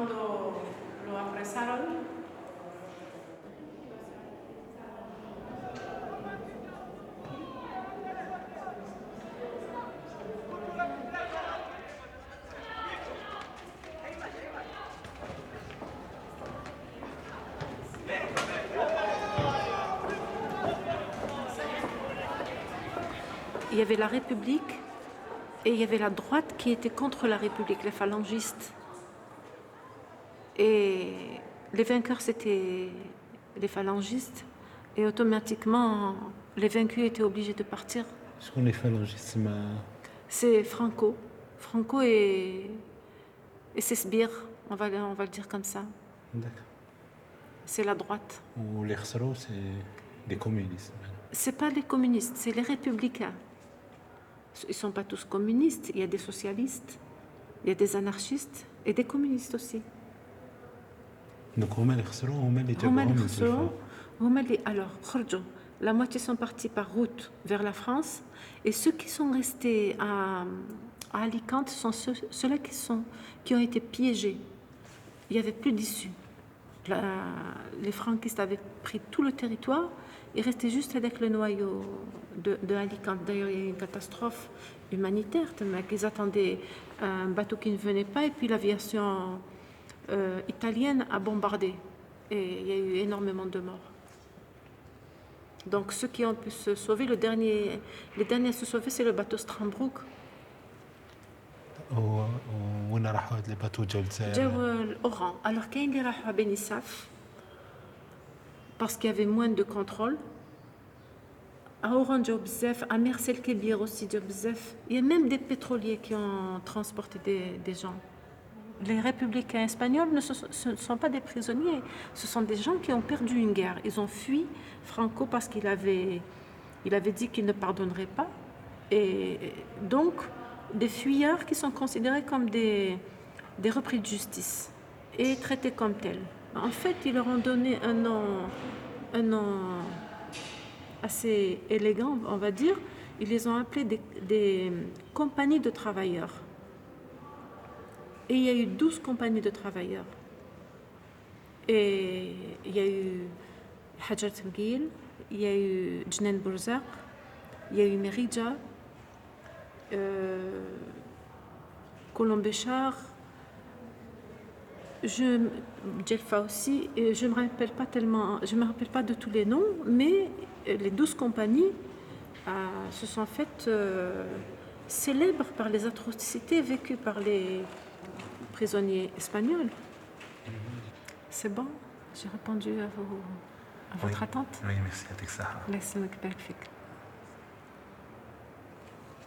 lo apresaron. Il y avait la République et il y avait la droite qui était contre la République, les phalangistes. Et les vainqueurs, c'était les phalangistes. Et automatiquement, les vaincus étaient obligés de partir. Ce qu'on les phalangistes, c'est Franco. Franco et c'est Sbire, on va le dire comme ça. D'accord. C'est la droite. Ou les Khsro, c'est des communistes. C'est pas les communistes, c'est les républicains. Ils sont pas tous communistes, il y a des socialistes, il y a des anarchistes et des communistes aussi. Donc les Khsro, alors, la moitié sont partis par route vers la France et ceux qui sont restés à Alicante sont ceux-là qui ont été piégés. Il n'y avait plus d'issue. Les franquistes avaient pris tout le territoire, ils restaient juste avec le noyau de Alicante. D'ailleurs, il y a eu une catastrophe humanitaire. Ils attendaient un bateau qui ne venait pas et puis l'aviation italienne a bombardé. Et il y a eu énormément de morts. Donc ceux qui ont pu se sauver, les derniers à se sauver, c'est le bateau Strambrook. وين راحوا هاد لي باتو جاو للجزائر؟ جاو الأوران. Alors كاين اللي راحوا à Benissaf parce qu'il y avait moins de contrôle. À Oran جاو بزاف, à Mersel Kébir aussi جاو بزاف. Il y a même des pétroliers qui ont transporté des gens. Les républicains espagnols ne sont pas des prisonniers, ce sont des gens qui ont perdu une guerre. Ils ont fui Franco parce qu'il avait dit qu'il ne pardonnerait pas. Et donc, des fuyards qui sont considérés comme des repris de justice et traités comme tels. En fait, ils leur ont donné un nom assez élégant, on va dire. Ils les ont appelés des compagnies de travailleurs. Et il y a eu 12 compagnies de travailleurs. Et il y a eu Hajar Temgil, il y a eu Djnen Bourzaq, il y a eu Merija, Colomb Béchar, Djelfa aussi, et je ne me rappelle pas de tous les noms, mais les 12 compagnies se sont faites célèbres par les atrocités vécues par les prisonniers espagnols. C'est bon, j'ai répondu à votre attente. Oui, merci. Laisse-moi que